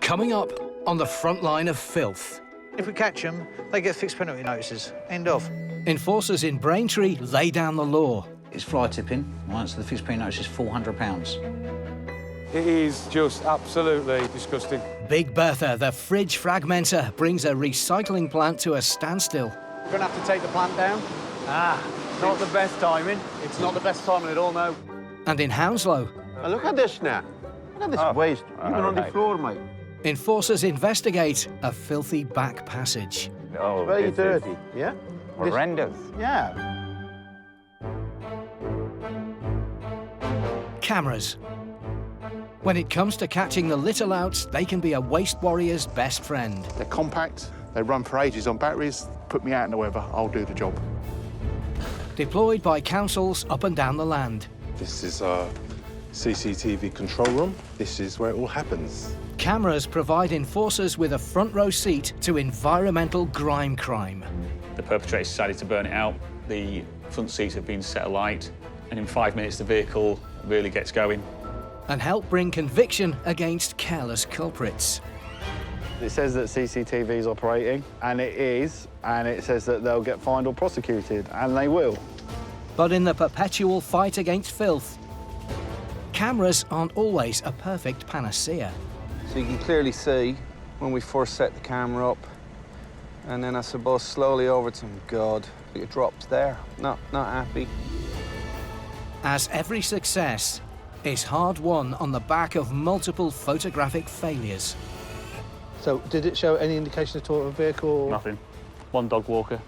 Coming up on the front line of Filth. If we catch them, they get fixed penalty notices. End of. Enforcers in Braintree lay down the law. It's fly tipping, right, so the fixed penalty notice is £400. It is just absolutely disgusting. Big Bertha, the fridge fragmenter, brings a recycling plant to a standstill. We're going to have to take the plant down. Not the best timing. It's not the best timing at all, no. And in Hounslow, Look at this now. Look at this waste, even on the floor, mate. enforcers investigate a filthy back passage. Oh, Very this is dirty, yeah? horrendous. Yeah. Cameras. When it comes to catching the little outs, they can be a waste warrior's best friend. They're compact, they run for ages on batteries. Put me out in the weather, I'll do the job. Deployed by councils up and down the land. This is our CCTV control room. This is where it all happens. Cameras provide enforcers with a front row seat to environmental grime crime. The perpetrator decided to burn it out. The front seats have been set alight, and in 5 minutes the vehicle really gets going. And help bring conviction against careless culprits. It says that CCTV is operating, and it is, and it says that they'll get fined or prosecuted, and they will. But in the perpetual fight against filth, cameras aren't always a perfect panacea. So you can clearly see when we first set the camera up, and then I suppose slowly over to God, it drops there. Not happy. As every success is hard won on the back of multiple photographic failures. So, did it show any indication at all of a vehicle? Nothing. One dog walker.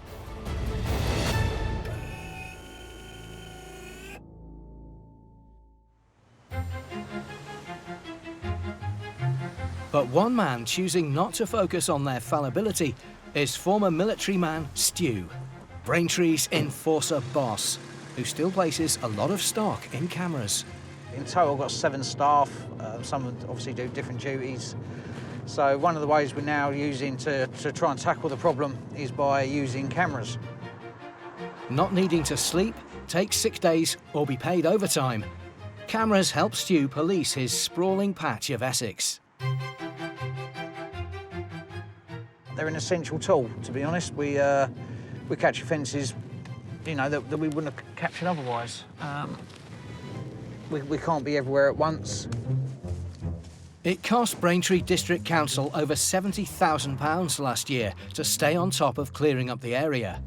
But one man choosing not to focus on their fallibility is former military man Stu, Braintree's enforcer boss, who still places a lot of stock in cameras. In total, I've got 7 staff. Some obviously do different duties. So one of the ways we're now using to try and tackle the problem is by using cameras. Not needing to sleep, take sick days or be paid overtime, cameras help Stu police his sprawling patch of Essex. They're an essential tool, to be honest. We catch offences, you know, that we wouldn't have captured otherwise. We can't be everywhere at once. It cost Braintree District Council over £70,000 last year to stay on top of clearing up the area.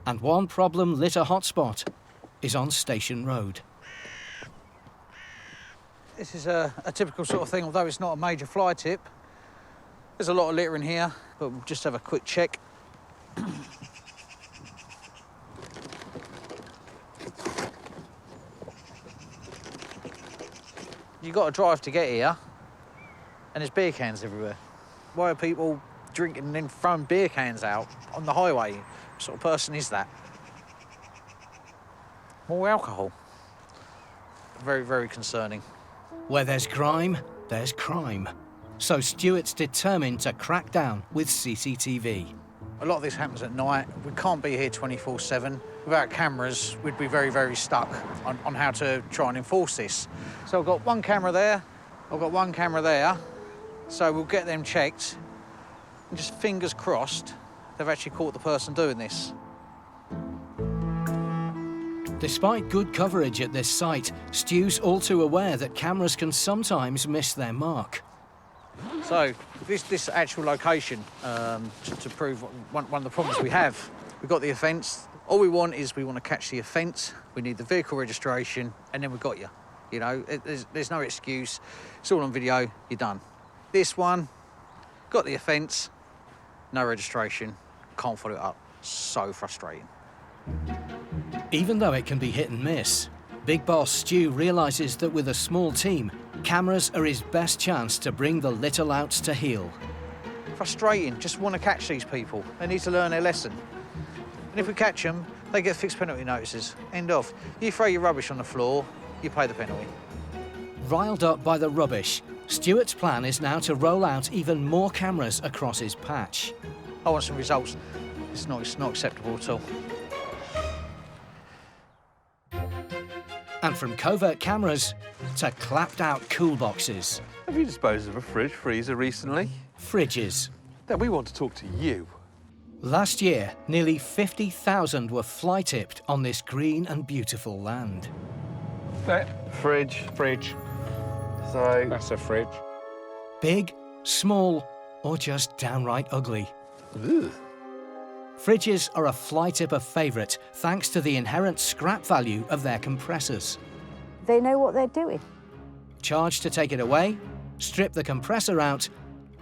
And one problem litter hotspot is on Station Road. This is a typical sort of thing, although it's not a major fly tip. There's a lot of litter in here, but we'll just have a quick check. You've got to drive to get here, and there's beer cans everywhere. Why are people drinking and then throwing beer cans out on the highway? What sort of person is that? More alcohol. Very, very concerning. Where there's grime, there's crime. So Stuart's determined to crack down with CCTV. A lot of this happens at night. We can't be here 24/7. Without cameras, we'd be very, very stuck on how to try and enforce this. So I've got one camera there, I've got one camera there, so we'll get them checked, and just fingers crossed they've actually caught the person doing this. Despite good coverage at this site, Stu's all too aware that cameras can sometimes miss their mark. So this actual location, to prove one of the problems we have, we've got the offence. All we want to catch the offence. We need the vehicle registration, and then we've got you. You know, there's no excuse. It's all on video, you're done. This one, got the offence, no registration, can't follow it up. So frustrating. Even though it can be hit and miss, Big Boss Stu realises that with a small team, cameras are his best chance to bring the little outs to heel. Frustrating, just want to catch these people. They need to learn their lesson. And if we catch them, they get fixed penalty notices. End of. You throw your rubbish on the floor, you pay the penalty. Riled up by the rubbish, Stuart's plan is now to roll out even more cameras across his patch. I want some results. It's not acceptable at all. And from covert cameras to clapped-out cool boxes. Have you disposed of a fridge freezer recently? Fridges. Then we want to talk to you. Last year, nearly 50,000 were fly-tipped on this green and beautiful land. Fridge. Fridge. So, That's a fridge. Big, small, or just downright ugly. Ugh. Fridges are a fly-tipper favourite thanks to the inherent scrap value of their compressors. They know what they're doing. Charge to take it away, strip the compressor out,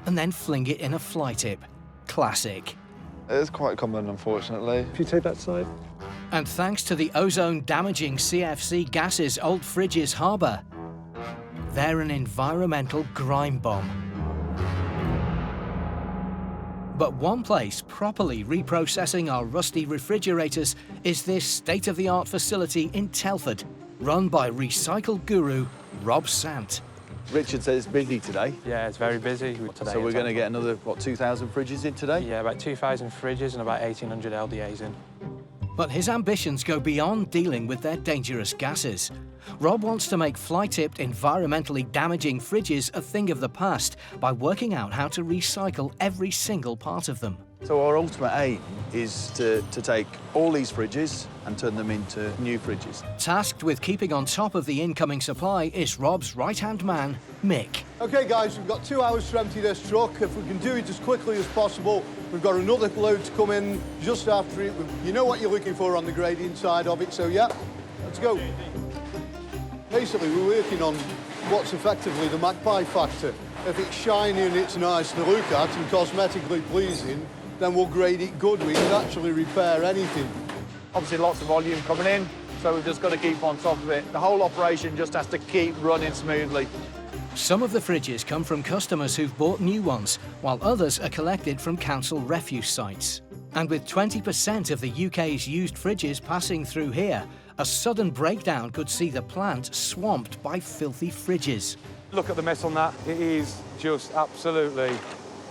and then fling it in a fly tip. Classic. it's quite common, unfortunately. If you take that side. And thanks to the ozone-damaging CFC gases old fridges harbour, they're an environmental grime bomb. But one place properly reprocessing our rusty refrigerators is this state-of-the-art facility in Telford, run by recycle guru Rob Sant. Richard said it's busy today. Yeah, it's very busy today. So we're going to get another, what, 2,000 fridges in today? Yeah, about 2,000 fridges and about 1,800 LDAs in. But his ambitions go beyond dealing with their dangerous gases. Rob wants to make fly-tipped, environmentally damaging fridges a thing of the past by working out how to recycle every single part of them. So our ultimate aim is to take all these fridges and turn them into new fridges. Tasked with keeping on top of the incoming supply is Rob's right-hand man, Mick. OK, guys, we've got 2 hours to empty this truck. If we can do it as quickly as possible, we've got another load to come in just after it. You know what you're looking for on the gradient side of it, so yeah, let's go. Basically, we're working on what's effectively the magpie factor. If it's shiny and it's nice to look at and cosmetically pleasing, then we'll grade it good. We can actually repair anything. Obviously, lots of volume coming in, so we've just got to keep on top of it. The whole operation just has to keep running smoothly. Some of the fridges come from customers who've bought new ones, while others are collected from council refuse sites. And with 20% of the UK's used fridges passing through here, a sudden breakdown could see the plant swamped by filthy fridges. Look at the mess on that. It is just absolutely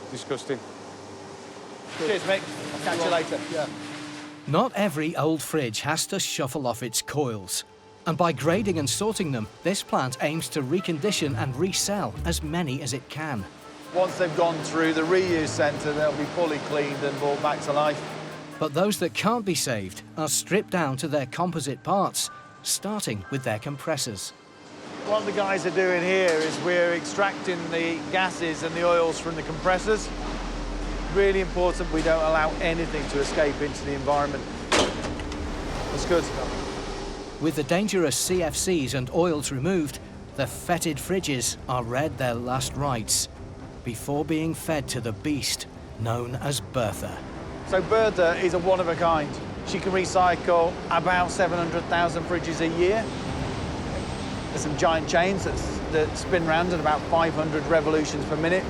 disgusting. Cheers, Mick. I'll catch you later. Yeah. Not every old fridge has to shuffle off its coils. And by grading and sorting them, this plant aims to recondition and resell as many as it can. Once they've gone through the reuse centre, they'll be fully cleaned and brought back to life. But those that can't be saved are stripped down to their composite parts, starting with their compressors. What the guys are doing here is we're extracting the gases and the oils from the compressors. Really important we don't allow anything to escape into the environment. That's good. With the dangerous CFCs and oils removed, the fetid fridges are read their last rites before being fed to the beast known as Bertha. So Bertha is a one of a kind. She can recycle about 700,000 fridges a year. There's some giant chains that spin round at about 500 revolutions per minute.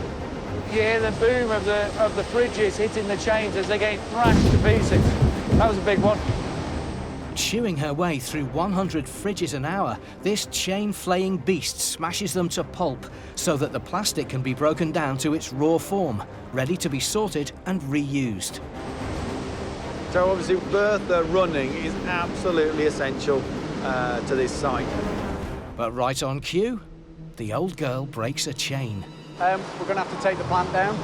You hear the boom of the fridges hitting the chains as they're getting thrashed to pieces. That was a big one. Chewing her way through 100 fridges an hour, this chain-flaying beast smashes them to pulp so that the plastic can be broken down to its raw form, ready to be sorted and reused. So obviously Bertha running is absolutely essential to this site. But right on cue, the old girl breaks a chain. We're going to have to take the plant down.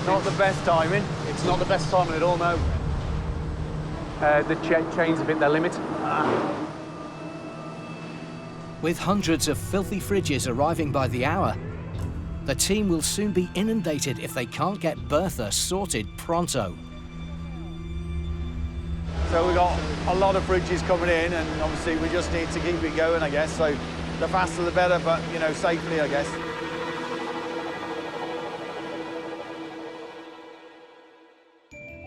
Not the best timing. It's not the best timing at all, no. The chains have hit their limit. With hundreds of filthy fridges arriving by the hour, the team will soon be inundated if they can't get Bertha sorted pronto. So we've got a lot of fridges coming in, and obviously we just need to keep it going, I guess. So the faster the better, but, you know, safely, I guess.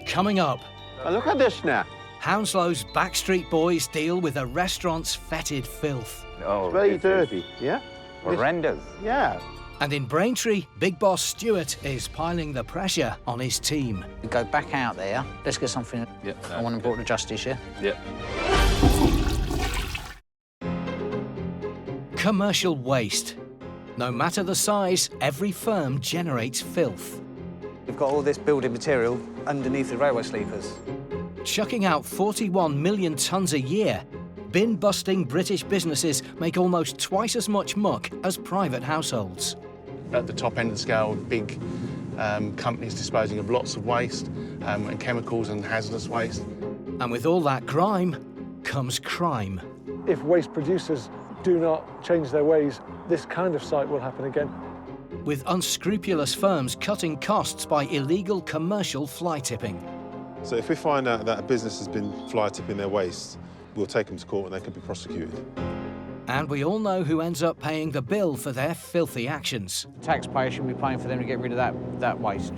Coming up, Look at this now. Hounslow's Backstreet Boys deal with a restaurant's fetid filth. Oh, it's very dirty. Yeah? Horrendous. Yeah. And in Braintree, Big Boss Stuart is piling the pressure on his team. We go back out there. Let's get something I want to brought to justice, yeah? Yeah. Commercial waste. No matter the size, every firm generates filth. We've got all this building material underneath the railway sleepers. Chucking out 41 million tonnes a year, bin-busting British businesses make almost twice as much muck as private households. at the top end of the scale, big companies disposing of lots of waste and chemicals and hazardous waste. And with all that grime comes crime. If waste producers do not change their ways, this kind of site will happen again. With unscrupulous firms cutting costs by illegal commercial fly tipping. So if we find out that a business has been fly tipping their waste, we'll take them to court and they can be prosecuted. And we all know who ends up paying the bill for their filthy actions. Taxpayers should be paying for them to get rid of that waste.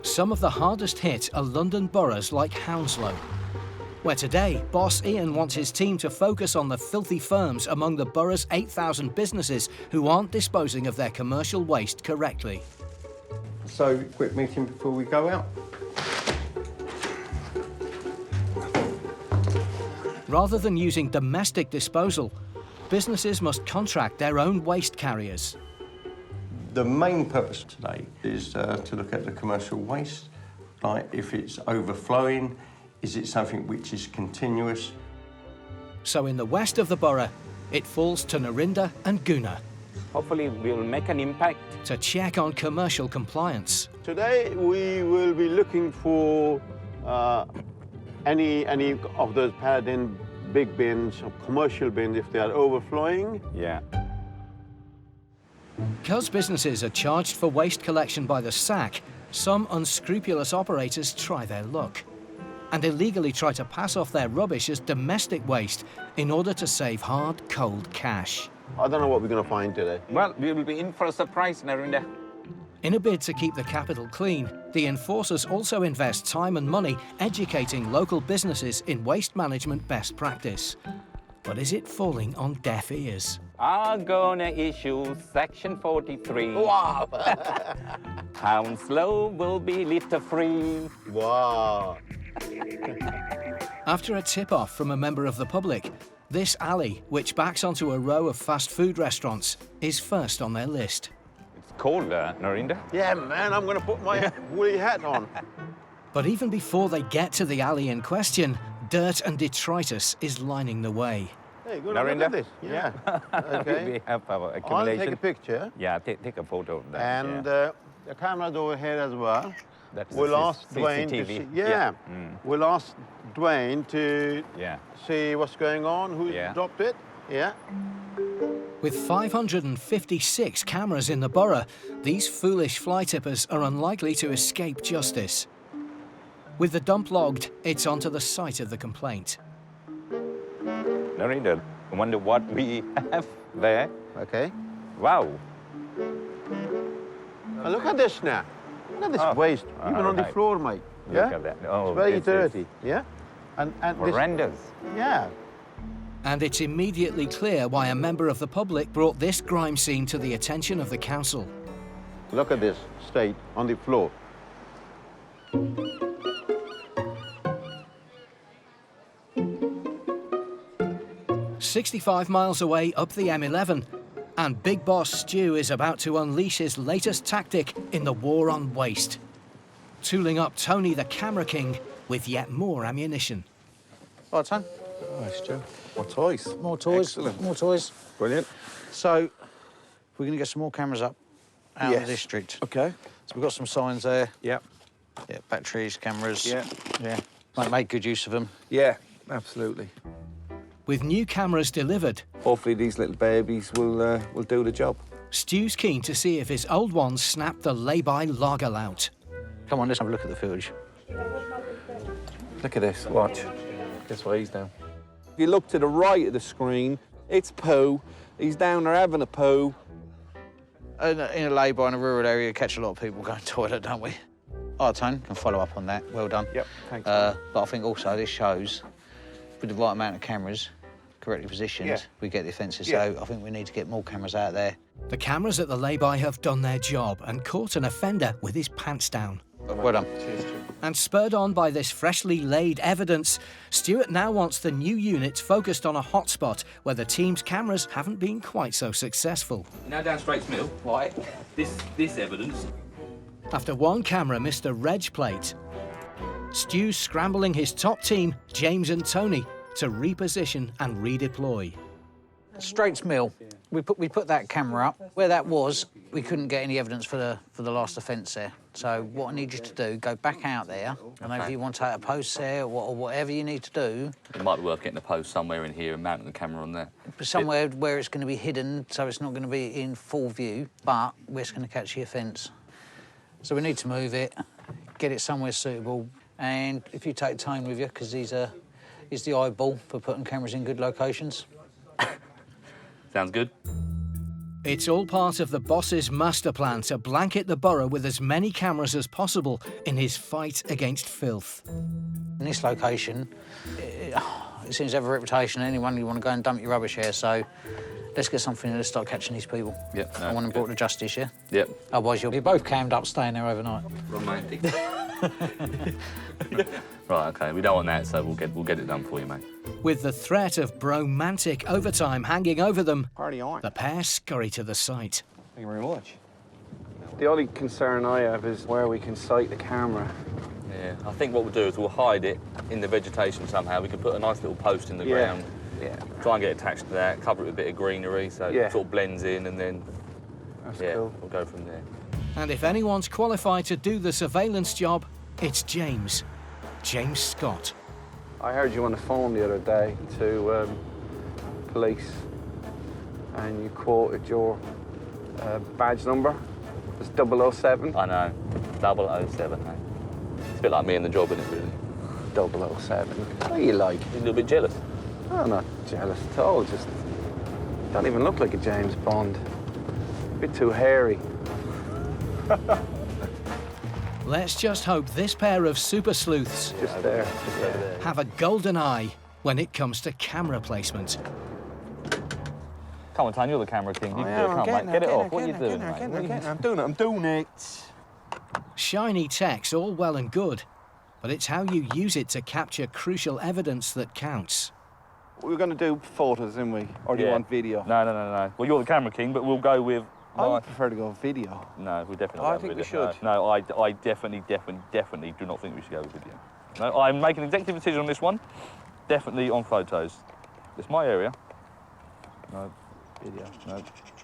Some of the hardest hit are London boroughs like Hounslow, where today boss Ian wants his team to focus on the filthy firms among the borough's 8,000 businesses who aren't disposing of their commercial waste correctly. So, quick meeting before we go out. Rather than using domestic disposal, businesses must contract their own waste carriers. The main purpose today is to look at the commercial waste, like if it's overflowing, is it something which is continuous? So in the west of the borough, it falls to Narinda and Guna. Hopefully we'll make an impact. To check on commercial compliance. Today we will be looking for any of those padded-in big bins or commercial bins if they are overflowing. Yeah. Because businesses are charged for waste collection by the sack, some unscrupulous operators try their luck and illegally try to pass off their rubbish as domestic waste in order to save hard, cold cash. I don't know what we're going to find today. Well, we will be in for a surprise, Narinda. In a bid to keep the capital clean, the enforcers also invest time and money educating local businesses in waste management best practice. But is it falling on deaf ears? I'm gonna issue Section 43. Wow! Hounslow will be litter-free. Wow! After a tip-off from a member of the public, this alley, which backs onto a row of fast food restaurants, is first on their list. It's cold, Narinda. Yeah, man, I'm going to put my woolly hat on. But even before they get to the alley in question, dirt and detritus is lining the way. Hey, good look at this. Yeah. Okay. We have our I'll accumulation. take a picture. Yeah, take a photo of that. And yeah. The camera's over here as well. That's we'll the ask Dwayne to see. Yeah. We'll ask Dwayne to see what's going on, who dropped it. Yeah. With 556 cameras in the borough, these foolish fly tippers are unlikely to escape justice. With the dump logged, it's onto the site of the complaint. Narinda, I wonder what we have there. Okay. Wow. Now look at this now. Look at this waste, even on the floor, mate. Yeah? Look at that. Oh, it's very dirty, yeah? And horrendous. Yeah. And it's immediately clear why a member of the public brought this grime scene to the attention of the council. Look at this state on the floor. 65 miles away up the M11, and Big Boss Stu is about to unleash his latest tactic in the war on waste, tooling up Tony the Camera King with yet more ammunition. Right, Tony? Nice, Joe. More toys. More toys. Excellent. More toys. Brilliant. So, we're going to get some more cameras up out of the district. Okay. So we've got some signs there. Yep. Yeah, batteries, cameras. Yeah. Yeah. Make good use of them. Yeah, absolutely. With new cameras delivered, hopefully these little babies will do the job. Stu's keen to see if his old ones snap the lay-by logger out. Come on, let's have a look at the footage. Look at this, watch. Guess what he's doing? If you look to the right of the screen, it's poo. He's down there having a poo. In a lay-by in a rural area, you catch a lot of people going to the toilet, don't we? All right, Tony, can follow up on that. Well done. Yep, thanks. But I think also this shows, with the right amount of cameras, correctly positioned, we get the offences. So I think we need to get more cameras out there. The cameras at the lay-by have done their job and caught an offender with his pants down. Well done. Cheers, Joe. And spurred on by this freshly laid evidence, Stuart now wants the new unit focused on a hotspot where the team's cameras haven't been quite so successful. Now down Straits Mill. Right. This evidence. After one camera missed a reg plate, Stu's scrambling his top team, James and Tony, to reposition and redeploy. Straits Mill. We put that camera up. Where that was, we couldn't get any evidence for the last offence there. So what I need you to do, go back out there, and if you want to take a post there or whatever you need to do. It might be worth getting a post somewhere in here and mounting the camera on there. Somewhere where it's going to be hidden, so it's not going to be in full view, but we're just going to catch the offence. So we need to move it, get it somewhere suitable, and if you take Tone with you, because he's the eyeball for putting cameras in good locations. Sounds good. It's all part of the boss's master plan to blanket the borough with as many cameras as possible in his fight against filth. In this location, it seems to have a reputation of anyone you want to go and dump your rubbish here, so let's get something to start catching these people. Yep. I want them brought to justice, yeah? Yep. Otherwise, you'll be both cammed up staying there overnight. Romantic. Right, OK, we don't want that, so we'll get it done for you, mate. With the threat of bromantic overtime hanging over them, Party on. the pair scurry to the site. Thank you very much. The only concern I have is where we can sight the camera. Yeah, I think what we'll do is we'll hide it in the vegetation somehow. We could put a nice little post in the ground. Yeah. Try and get attached to that, cover it with a bit of greenery so it sort of blends in, and then cool. We'll go from there. And if anyone's qualified to do the surveillance job, it's James Scott. I heard you on the phone the other day to police, and you quoted your badge number. It's 007. I know, 007, mate. It's a bit like me in the job, isn't it, really? 007. What are you like? You're a little bit jealous. I'm not jealous at all, just don't even look like a James Bond. A bit too hairy. Let's just hope this pair of super sleuths Just there. have a golden eye when it comes to camera placement. Come on, Tony, you're the camera king. You can do it, come on, mate. Get it off. What are you doing, mate? I'm doing it. Shiny tech's all well and good, but it's how you use it to capture crucial evidence that counts. We were going to do photos, didn't we? Or do you want video? No. Well, you're the camera king, but we'll go with... I would prefer to go video. No, we definitely I don't. think we should. No, I definitely do not think we should go with video. No, I'm making an executive decision on this one. Definitely on photos. It's my area. No, video, no.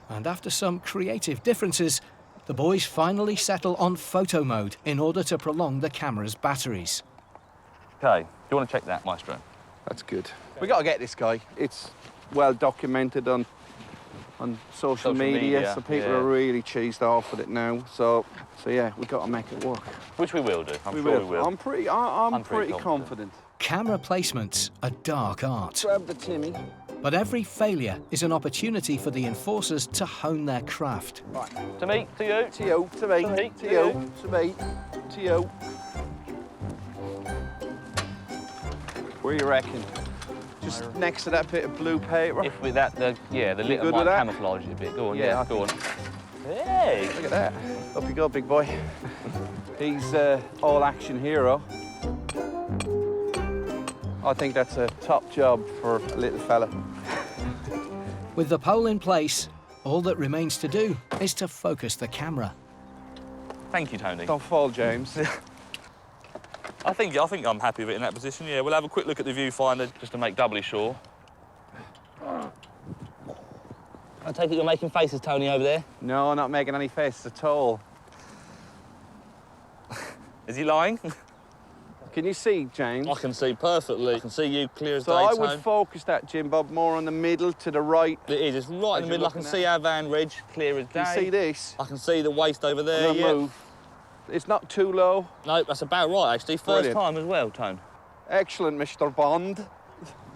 And after some creative differences, the boys finally settle on photo mode in order to prolong the camera's batteries. OK, do you want to check that, Maestro? That's good. We got to get this guy. It's well documented on social media, so people are really cheesed off with it now. So yeah, we've got to make it work. Which we will do. I'm sure we will. I'm pretty confident. Camera placement's a dark art. Grab the Timmy. But every failure is an opportunity for the enforcers to hone their craft. Right. To me, to you. To you, to me, to you, to me, to you. Where you reckon? Just next to that bit of blue paper. If with that, the litter might camouflage it a bit. Go on, go on. Hey! Look at that. Up you go, big boy. He's all-action hero. I think that's a top job for a little fella. With the pole in place, all that remains to do is to focus the camera. Thank you, Tony. Don't fall, James. I think I'm happy with it in that position. Yeah, we'll have a quick look at the viewfinder just to make doubly sure. I take it you're making faces, Tony, over there? No, not making any faces at all. Is he lying? Can you see, James? I can see perfectly. I can see you clear as day, So I Tone. would focus that, Jim Bob, more on the middle to the right. It is. It's right in the middle. I can see our van ridge clear as day. Can you see this? I can see the waist over there. Yeah. Move. It's not too low. No, that's about right, actually. First time as well, Tone. Excellent, Mr. Bond.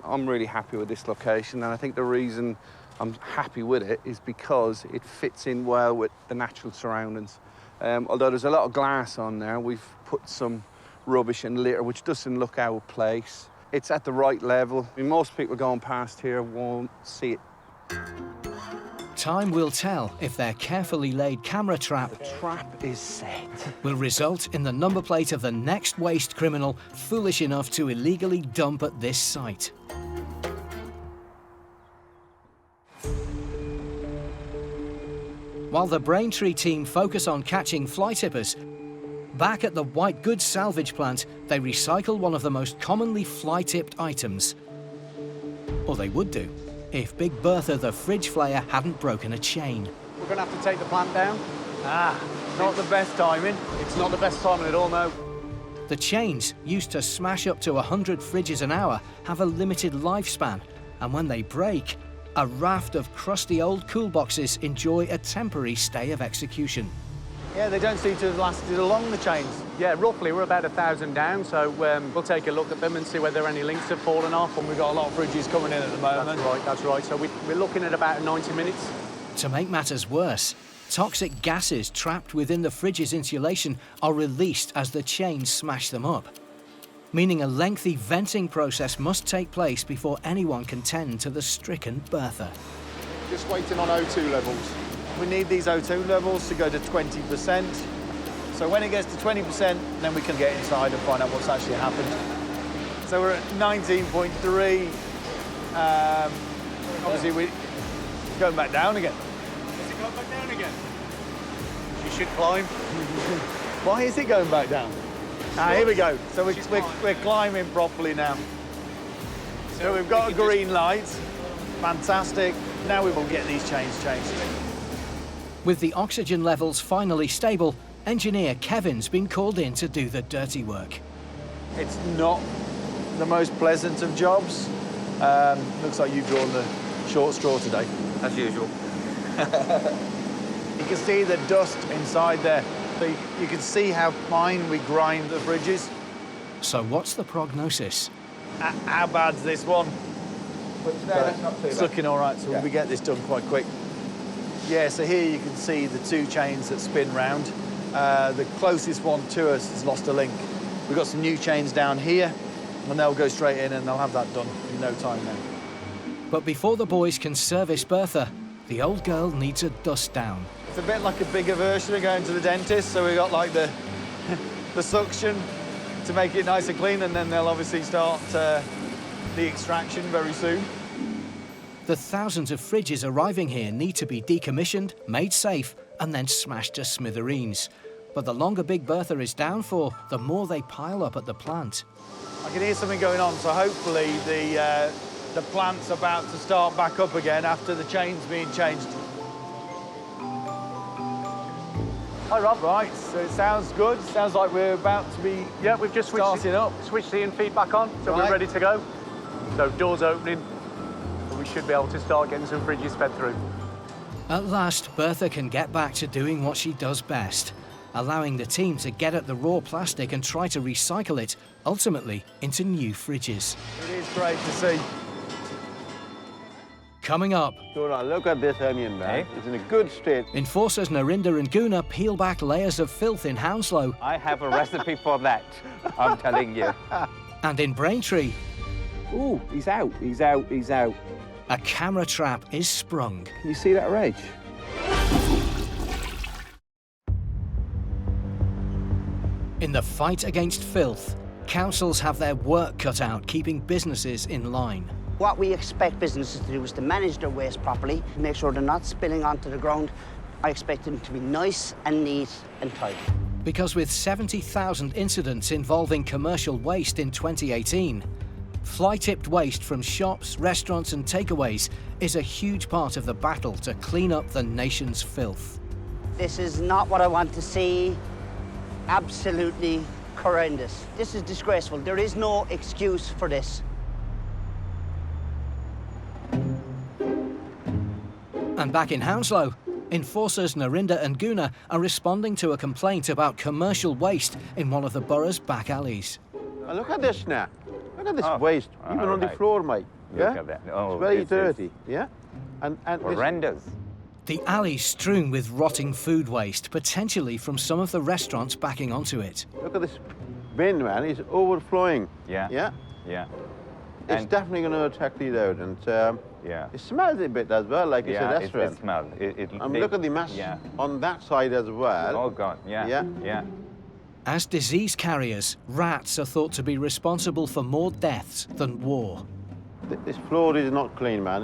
I'm really happy with this location, and I think the reason I'm happy with it is because it fits in well with the natural surroundings. Although there's a lot of glass on there, we've put some rubbish and litter, which doesn't look out of place. It's at the right level. I mean, most people going past here won't see it. Time will tell if their carefully laid camera trap The trap is set. will result in the number plate of the next waste criminal foolish enough to illegally dump at this site. While the Braintree team focus on catching fly tippers, back at the white goods salvage plant, they recycle one of the most commonly fly-tipped items. Or they would do. if Big Bertha the fridge flayer hadn't broken a chain. We're going to have to take the plant down. Not the best timing. It's not the best timing at all, no. The chains, used to smash up to 100 fridges an hour, have a limited lifespan, and when they break, a raft of crusty old cool boxes enjoy a temporary stay of execution. Yeah, they don't seem to have lasted along the chains. Yeah, roughly we're about 1,000 down, so we'll take a look at them and see whether any links have fallen off. And we've got a lot of fridges coming in at the moment. That's right. So we're looking at about 90 minutes. To make matters worse, toxic gases trapped within the fridge's insulation are released as the chains smash them up, meaning a lengthy venting process must take place before anyone can tend to the stricken Bertha. Just waiting on O2 levels. We need these O2 levels to go to 20%. So when it gets to 20%, then we can get inside and find out what's actually happened. So we're at 19.3. Obviously, we're going back down again. Is it going back down again? You should climb. Why is it going back down? Here we go. So we're climbing properly now. So we've got a green light. Fantastic. Now we will get these chains changed. With the oxygen levels finally stable, engineer Kevin's been called in to do the dirty work. It's not the most pleasant of jobs. Looks like you've drawn the short straw today. As usual. You can see the dust inside there. So you can see how fine we grind the fridges. So what's the prognosis? How bad's this one? It's looking all right, so we get this done quite quick. Yeah, so here you can see the two chains that spin round. The closest one to us has lost a link. We've got some new chains down here, and they'll go straight in and they'll have that done in no time now. But before the boys can service Bertha, the old girl needs a dust down. It's a bit like a bigger version of going to the dentist, so we've got like the suction to make it nice and clean, and then they'll obviously start the extraction very soon. The thousands of fridges arriving here need to be decommissioned, made safe, and then smashed to smithereens. But the longer Big Bertha is down for, the more they pile up at the plant. I can hear something going on, so hopefully the plant's about to start back up again after the chain's being changed. Hi, Rob. Right, so it sounds good. Sounds like we're about to be we've just switched the in-feed back on, so we're ready to go. So doors opening, and we should be able to start getting some fridges fed through. At last, Bertha can get back to doing what she does best, allowing the team to get at the raw plastic and try to recycle it, ultimately into new fridges. It is great to see. Coming up. Look at this onion, man. It's in a good state. Enforcers Narinda and Guna peel back layers of filth in Hounslow. I have a recipe for that, I'm telling you. And in Braintree. Ooh, he's out, he's out, he's out. A camera trap is sprung. Can you see that rage? In the fight against filth, councils have their work cut out keeping businesses in line. What we expect businesses to do is to manage their waste properly, make sure they're not spilling onto the ground. I expect them to be nice and neat and tidy. Because with 70,000 incidents involving commercial waste in 2018, fly-tipped waste from shops, restaurants and takeaways is a huge part of the battle to clean up the nation's filth. This is not what I want to see. Absolutely horrendous. This is disgraceful. There is no excuse for this. And back in Hounslow, enforcers Narinda and Guna are responding to a complaint about commercial waste in one of the borough's back alleys. Look at this now. Look at this waste, even on the floor, mate. Look at that. Oh, it's very dirty, yeah? And horrendous. The alley's strewn with rotting food waste, potentially from some of the restaurants backing onto it. Look at this bin, man. It's overflowing. Yeah. Yeah? Yeah. It's definitely going to attract these out. And it smells a bit as well, like it's a restaurant. It smells. Look at the mess on that side as well. Oh, God, yeah. As disease carriers, rats are thought to be responsible for more deaths than war. This floor is not clean, man.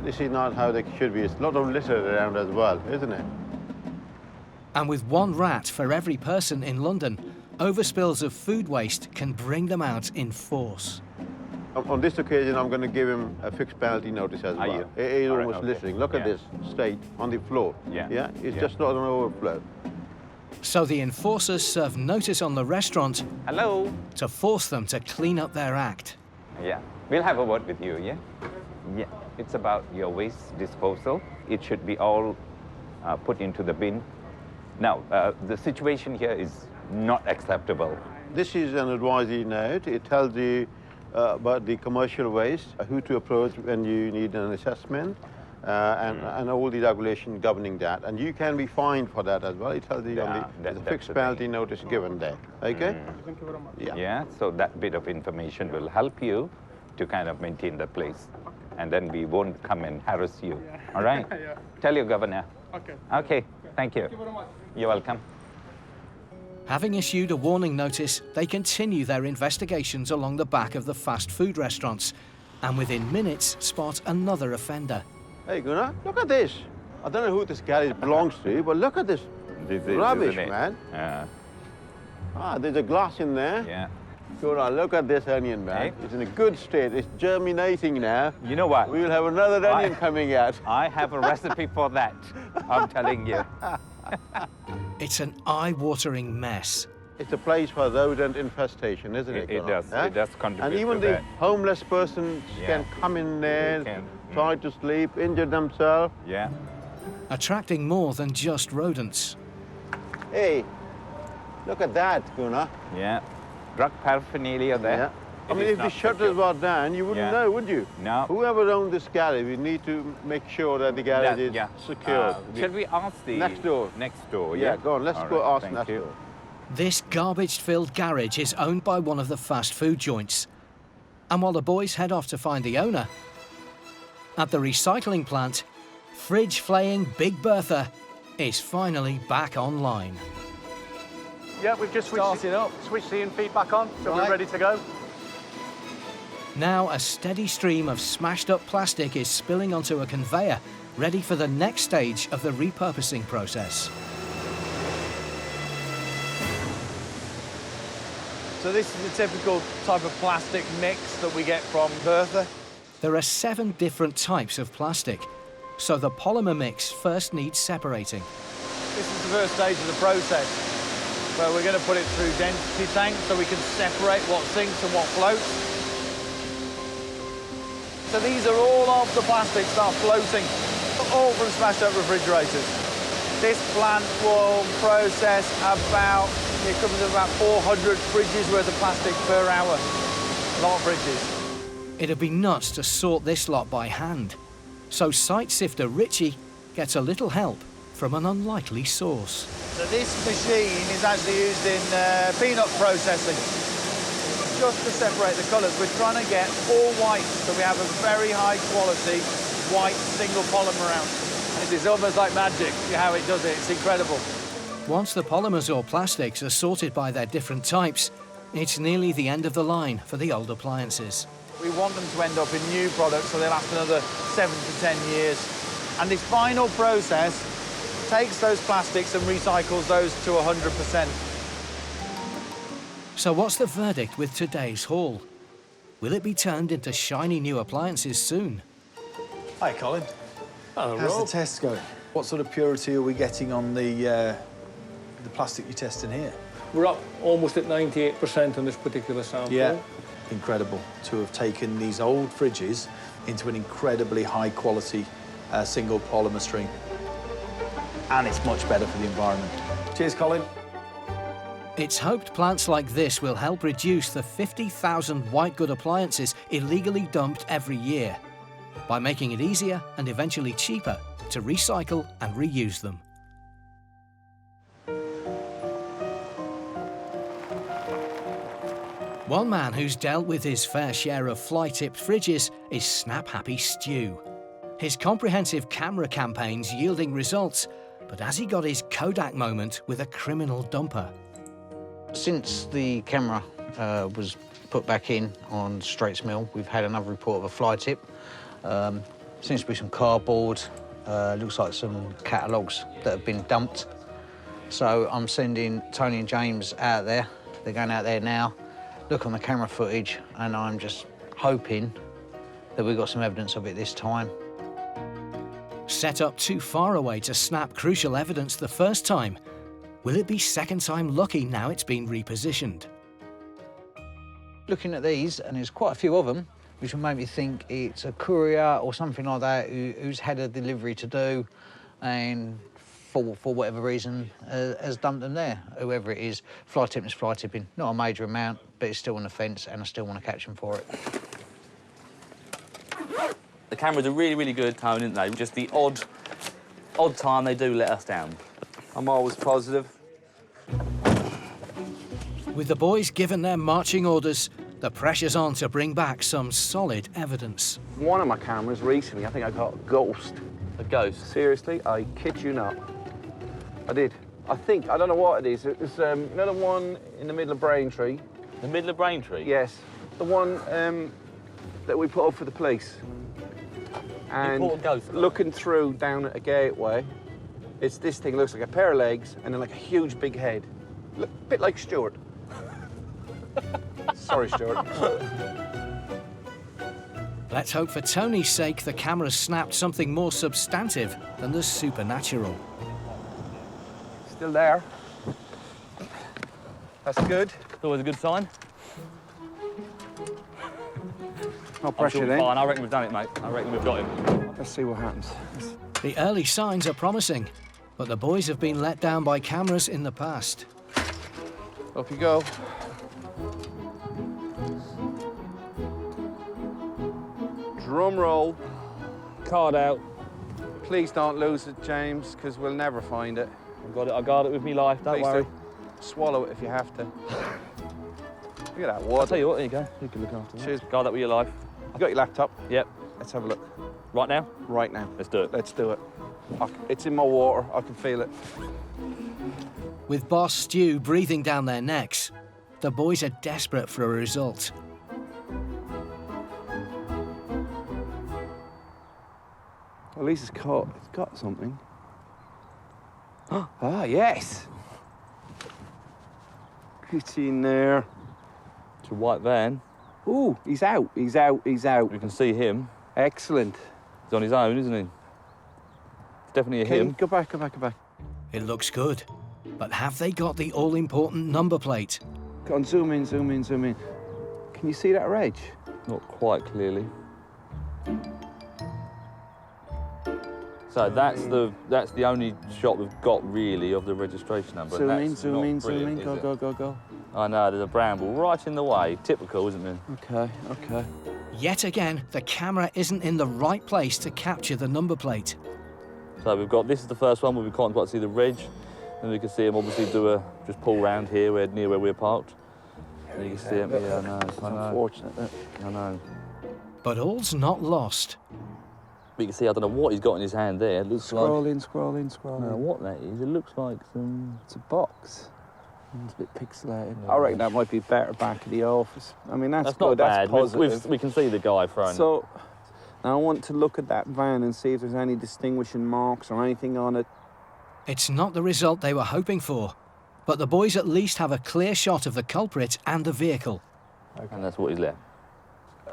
This is not how they should be. It's a lot of litter around as well, isn't it? And with one rat for every person in London, overspills of food waste can bring them out in force. On this occasion, I'm going to give him a fixed penalty notice as well. you? He's All right, almost okay. listening. Look at Yeah. this state on the floor. Yeah. It's just not an overflow. So the enforcers serve notice on the restaurant Hello. to force them to clean up their act. Yeah, we'll have a word with you, yeah? Yeah, it's about your waste disposal. It should be all put into the bin. Now, the situation here is not acceptable. This is an advisory note. It tells you about the commercial waste, who to approach when you need an assessment, and all the regulation governing that. And you can be fined for that as well. It tells you on the fixed penalty notice given there. Okay? Yeah, so that bit of information will help you to kind of maintain the place. And then we won't come and harass you. All right? Tell your governor. Okay, thank you. Thank you very much. You're welcome. Having issued a warning notice, they continue their investigations along the back of the fast food restaurants, and within minutes spot another offender. Hey, Gunnar, look at this. I don't know who this garage belongs to, but look at this rubbish, man. There's a glass in there. Yeah. Gunnar, look at this onion, man. It's in a good state. It's germinating now. You know what? We'll have another onion coming out. I have a recipe for that, I'm telling you. It's an eye-watering mess. It's a place for rodent infestation, isn't it? It does. It does contribute And even to the that. homeless persons can come in there, try to sleep, injure themselves. Yeah. Attracting more than just rodents. Hey, look at that, Gunnar. Yeah. Drug paraphernalia there. Yeah. I mean, if the shutters were down, you wouldn't know, would you? No. Whoever owns this garage, we need to make sure that the garage is secure. Should we ask the... Next door. Next door, Yeah, go on, let's All go right, ask thank next you. door. This garbage-filled garage is owned by one of the fast food joints. And while the boys head off to find the owner, at the recycling plant, fridge-flaying Big Bertha is finally back online. Yeah, we've just switched the in-feed back on, so we're ready to go. Now a steady stream of smashed-up plastic is spilling onto a conveyor, ready for the next stage of the repurposing process. So this is the typical type of plastic mix that we get from Bertha. There are 7 different types of plastic, so the polymer mix first needs separating. This is the first stage of the process, where we're going to put it through density tanks so we can separate what sinks and what floats. So these are all of the plastics that are floating, all from smashed up refrigerators. This plant will process about, it covers about 400 fridges worth of plastic per hour. A lot of fridges. It'd be nuts to sort this lot by hand, so site sifter Richie gets a little help from an unlikely source. So this machine is actually used in peanut processing, just to separate the colours. We're trying to get all white, so we have a very high quality white single polymer out. It's almost like magic how it does it. It's incredible. Once the polymers or plastics are sorted by their different types, it's nearly the end of the line for the old appliances. We want them to end up in new products so they'll last another 7 to 10 years. And this final process takes those plastics and recycles those to 100%. So what's the verdict with today's haul? Will it be turned into shiny new appliances soon? Hi, Colin. Hello, How's Rob. the test going? What sort of purity are we getting on the plastic you're testing here? We're up almost at 98% on this particular sample. Yeah, incredible to have taken these old fridges into an incredibly high quality single polymer stream. And it's much better for the environment. Cheers, Colin. It's hoped plants like this will help reduce the 50,000 white good appliances illegally dumped every year by making it easier and eventually cheaper to recycle and reuse them. One man who's dealt with his fair share of fly-tipped fridges is Snap Happy Stew. His comprehensive camera campaigns yielding results, but has he got his Kodak moment with a criminal dumper? Since the camera was put back in on Straits Mill, we've had another report of a fly tip. Seems to be some cardboard, looks like some catalogues that have been dumped. So I'm sending Tony and James out there. They're going out there now, look on the camera footage, and I'm just hoping that we've got some evidence of it this time. Set up too far away to snap crucial evidence the first time. Will it be second time lucky now it's been repositioned? Looking at these, and there's quite a few of them, which will make me think it's a courier or something like that who's had a delivery to do and for whatever reason has dumped them there. Whoever it is, fly tipping is fly tipping. Not a major amount, but it's still an offence and I still want to catch them for it. The cameras are really, really good, Tony, aren't they? Just the odd time they do let us down. I'm always positive. With the boys given their marching orders, the pressure's on to bring back some solid evidence. One of my cameras recently, I think I got a ghost. A ghost? Seriously, I kid you not. I did. I don't know what it is. It was, you know the one in the middle of Braintree? The middle of Braintree? Yes. The one that we put up for the police. And you put a ghost looking through down at a gateway, it's this thing, looks like a pair of legs and then like a huge big head. Look, a bit like Stuart. Sorry, Stuart. Let's hope for Tony's sake the camera snapped something more substantive than the supernatural. Still there. That's good. It's always a good sign. No pressure then. Fine. I reckon we've done it, mate. I reckon we've got him. Let's see what happens. The early signs are promising, but the boys have been let down by cameras in the past. Up you go. Drum roll. Card out. Please don't lose it, James, because we'll never find it. I got it with me life, don't worry. Do. Swallow it if you have to. Look at that water. I'll tell you what, there you go. You can look after that. Cheers. Guard that with your life. You got your laptop? Yep. Let's have a look. Right now? Right now. Let's do it. Let's do it. It's in my water. I can feel it. With Boss Stu breathing down their necks, the boys are desperate for a result. At least it's got something. Ah, yes. Get in there. It's a white van. Ooh, he's out. He's out. He's out. We can see him. Excellent. He's on his own, isn't he? It's definitely a him. Go back, go back, go back. It looks good, but have they got the all-important number plate? Go on, zoom in, zoom in, zoom in. Can you see that reg? Not quite clearly. So that's the only shot we've got really of the registration number. Zoom in, zoom in, zoom in. Go, go, go, go. I know, there's a bramble right in the way. Typical, isn't it? Okay, okay. Yet again, the camera isn't in the right place to capture the number plate. So we've got, this is the first one where we can't quite see the reg. And we can see him obviously just pull round here, near where we're parked. And you can see him, yeah, I know. It's unfortunate, that. I know. But all's not lost. But you can see, I don't know what he's got in his hand there. It looks scroll like... in, scroll in, scroll in. What that is, it looks like some... It's a box. It's a bit pixelated. I reckon that might be better back at the office. I mean, that's not good, bad. that's positive. We can see the guy throwing. So, now I want to look at that van and see if there's any distinguishing marks or anything on it. It's not the result they were hoping for, but the boys at least have a clear shot of the culprit and the vehicle. And that's what he's left.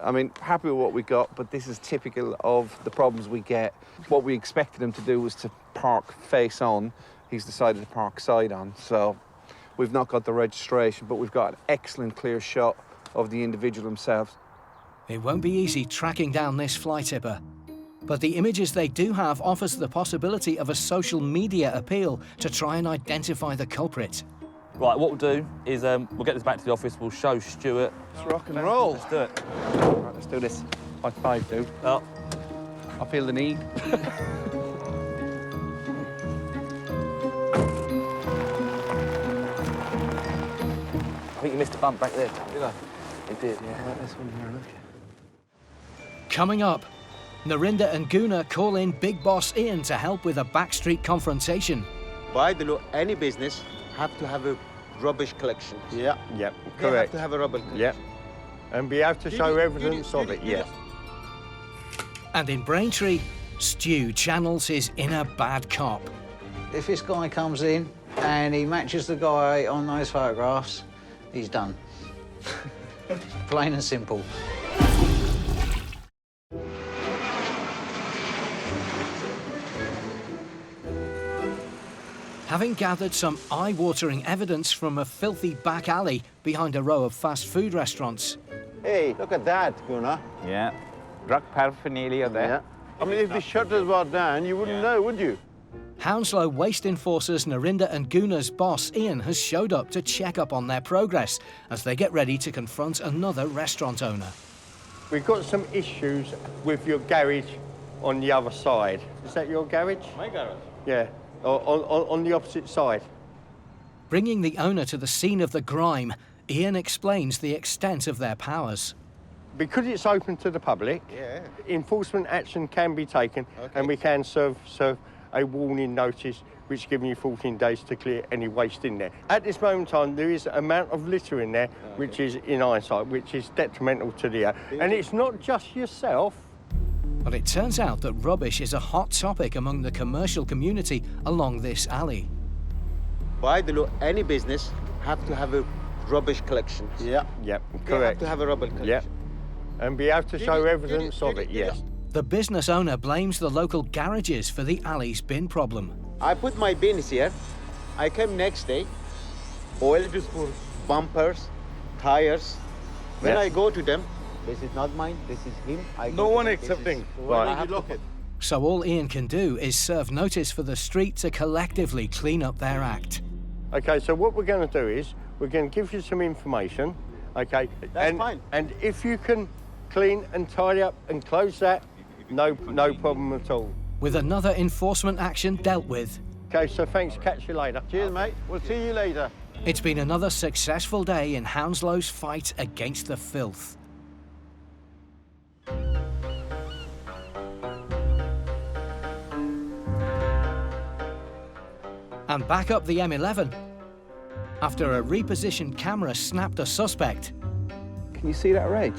I mean, happy with what we got, but this is typical of the problems we get. What we expected him to do was to park face on. He's decided to park side on, so we've not got the registration, but we've got an excellent clear shot of the individual himself. It won't be easy tracking down this fly tipper, but the images they do have offers the possibility of a social media appeal to try and identify the culprit. Right, what we'll do is we'll get this back to the office, we'll show Stuart. Let's rock and roll. Let's do it. Right, let's do this. High five, dude. Oh. I feel the need. I think you missed a bump back there. Did I? You did, yeah. Right, this one here, look. Coming up, Narinda and Guna call in Big Boss Ian to help with a backstreet confrontation. By the law, any business have to have a rubbish collection. Yeah, They correct. have to have a rubbish collection. Yeah. And we have to show evidence of it, yes. And in Braintree, Stu channels his inner bad cop. If this guy comes in and he matches the guy on those photographs, he's done. Plain and simple. Having gathered some eye-watering evidence from a filthy back alley behind a row of fast food restaurants. Hey, look at that, Gunnar. Yeah. Drug paraphernalia there. Yeah. I mean, if the shutters were down, you wouldn't know, would you? Hounslow Waste Enforcers Narinda and Guna's boss, Ian, has showed up to check up on their progress as they get ready to confront another restaurant owner. We've got some issues with your garage on the other side. Is that your garage? My garage? Yeah, on the opposite side. Bringing the owner to the scene of the grime, Ian explains the extent of their powers. Because it's open to the public, enforcement action can be taken, and we can serve a warning notice which gives you 14 days to clear any waste in there. At this moment in time, there is an amount of litter in there which is in eyesight, which is detrimental to the air. And it's not just yourself. But it turns out that rubbish is a hot topic among the commercial community along this alley. By the law, any business have to have a rubbish collection. Yeah, They correct. have to have a rubbish collection. Yeah, and be able to show evidence of it, yes. The business owner blames the local garages for the alley's bin problem. I put my bins here. I came next day. Oil is for bumpers, tires. When Yeah. I go to them, this is not mine, this is him. No one accepting. Right. Look it. So all Ian can do is serve notice for the street to collectively clean up their act. Okay, so what we're going to do is we're going to give you some information, okay? That's fine. And if you can clean and tidy up and close that, no problem at all. With another enforcement action dealt with. Okay, so thanks. Catch you later. Cheers, mate. We'll see you later. It's been another successful day in Hounslow's fight against the filth. And back up the M11. After a repositioned camera snapped a suspect, Can you see that reg?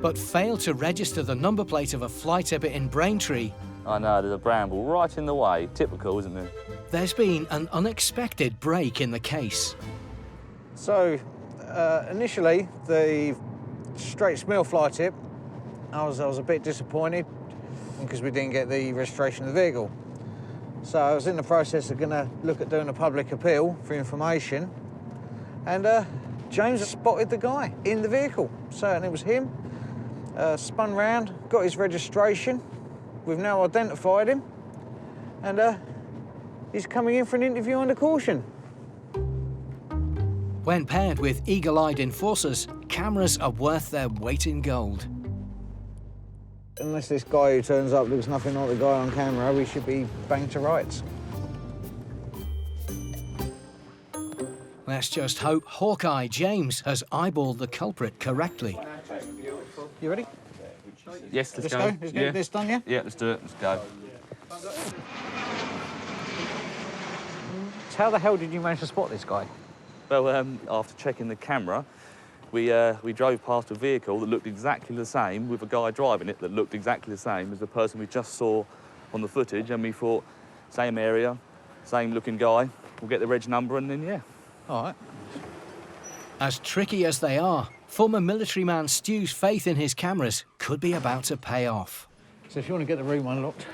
but failed to register the number plate of a fly tipper in Braintree, I know, there's a bramble right in the way. Typical, isn't it? there's been an unexpected break in the case. So, initially, the straight smell fly tip, I was a bit disappointed because we didn't get the registration of the vehicle. So I was in the process of going to look at doing a public appeal for information, and James spotted the guy in the vehicle. So, and it was him. Spun round, got his registration. We've now identified him, and he's coming in for an interview under caution. When paired with eagle-eyed enforcers, cameras are worth their weight in gold. Unless this guy who turns up looks nothing like the guy on camera, we should be banged to rights. Let's just hope Hawkeye James has eyeballed the culprit correctly. You ready? Yes, let's go. Let's get this done, yeah? Yeah, let's do it. Let's go. So how the hell did you manage to spot this guy? Well, after checking the camera, we drove past a vehicle that looked exactly the same with a guy driving it that looked exactly the same as the person we just saw on the footage, and we thought, same area, same looking guy, we'll get the reg number and then, yeah. All right. As tricky as they are, former military man Stu's faith in his cameras could be about to pay off. So if you want to get the room unlocked.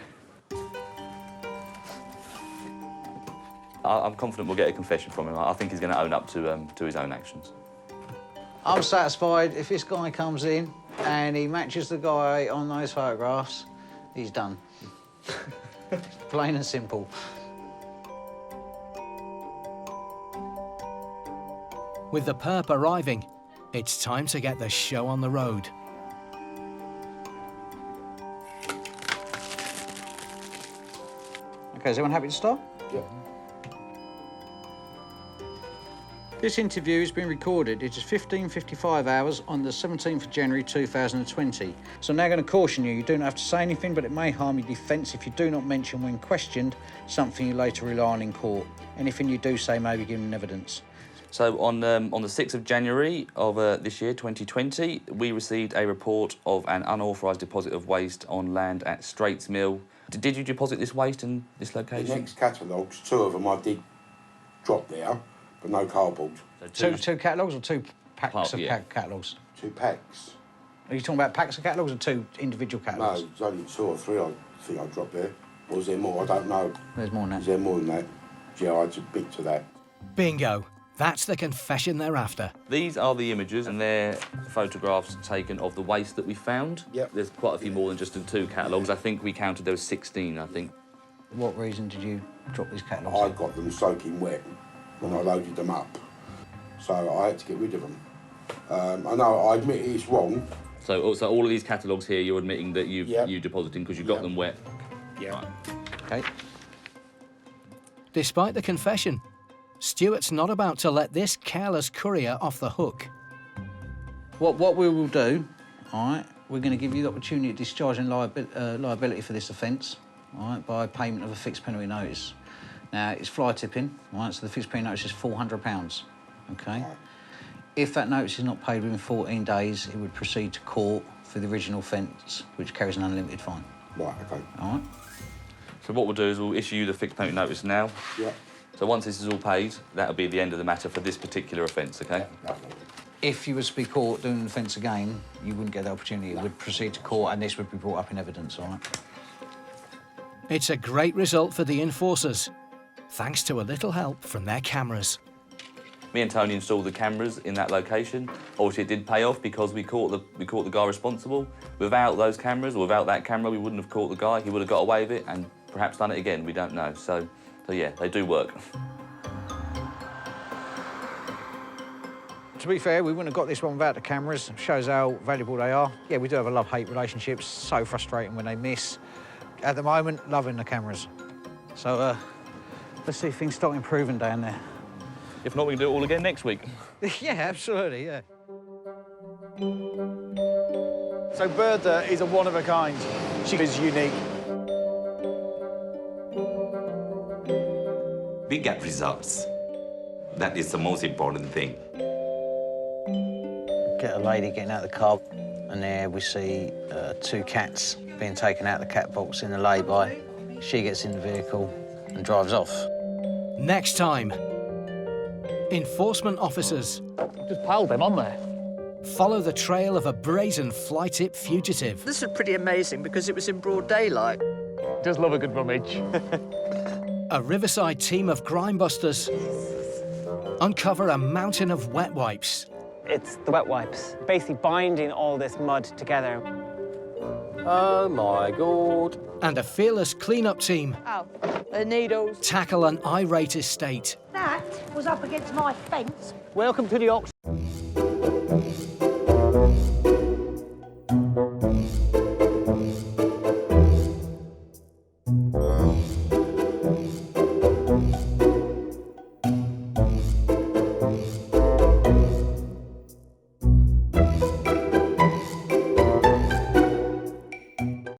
I'm confident we'll get a confession from him. I think he's going to own up to his own actions. I'm satisfied if this guy comes in and he matches the guy on those photographs, he's done. Plain and simple. With the perp arriving, it's time to get the show on the road. OK, is everyone happy to start? Yeah. This interview has been recorded. It is 15:55 hours on the 17th of January 2020. So I'm now going to caution you. You don't have to say anything, but it may harm your defence if you do not mention when questioned something you later rely on in court. Anything you do say may be given evidence. So on the 6th of January of this year, 2020, we received a report of an unauthorised deposit of waste on land at Straits Mill. Did you deposit this waste in this location? The next catalogues, 2 of them I did drop there, but no cardboard. So two catalogues or 2 packs of catalogues? 2 packs. Are you talking about packs of catalogues or 2 individual catalogues? No, there's only 2 or 3 I think I dropped there. Or was there more? I don't know. There's more than that. Is there more than that? GI's a bit to that. Bingo. That's the confession they're after. These are the images, and they're photographs taken of the waste that we found. Yep. There's quite a few more than just in 2 catalogues. I think we counted there was 16, I think. What reason did you drop these catalogues? I got them soaking wet when I loaded them up, so I had to get rid of them. I know, I admit it's wrong. So all of these catalogues here, you're admitting that you deposited because you got them wet? Yeah. Right. OK. Despite the confession, Stuart's not about to let this careless courier off the hook. What we will do, all right, we're going to give you the opportunity of discharging liability for this offence, all right, by payment of a fixed penalty notice. Now, it's fly tipping, all right, so the fixed penalty notice is £400, OK? If that notice is not paid within 14 days, it would proceed to court for the original offence, which carries an unlimited fine. Right, OK. All right? So what we'll do is we'll issue you the fixed penalty notice now. Yeah. So once this is all paid, that'll be the end of the matter for this particular offence, OK? If you was to be caught doing an offence again, you wouldn't get the opportunity. It would proceed to court and this would be brought up in evidence, all right? It's a great result for the enforcers, thanks to a little help from their cameras. Me and Tony installed the cameras in that location. Obviously, it did pay off because we caught the guy responsible. Without those cameras, or without that camera, we wouldn't have caught the guy. He would have got away with it and perhaps done it again. We don't know. So yeah, they do work. To be fair, we wouldn't have got this one without the cameras. Shows how valuable they are. Yeah, we do have a love-hate relationship. So frustrating when they miss. At the moment, loving the cameras. So let's see if things start improving down there. If not, we can do it all again next week. Yeah, absolutely, yeah. So Bertha is a one-of-a-kind. She is unique. We get results. That is the most important thing. Get a lady getting out of the car, and there we see 2 cats being taken out of the cat box in the lay-by. She gets in the vehicle and drives off. Next time, enforcement officers Just piled them on there. follow the trail of a brazen fly-tip fugitive. This was pretty amazing because it was in broad daylight. Does love a good rummage. A riverside team of grime busters uncover a mountain of wet wipes. It's the wet wipes, basically binding all this mud together. Oh, my God. And a fearless clean-up team Oh, the needles. tackle an irate estate. That was up against my fence. Welcome to the auction.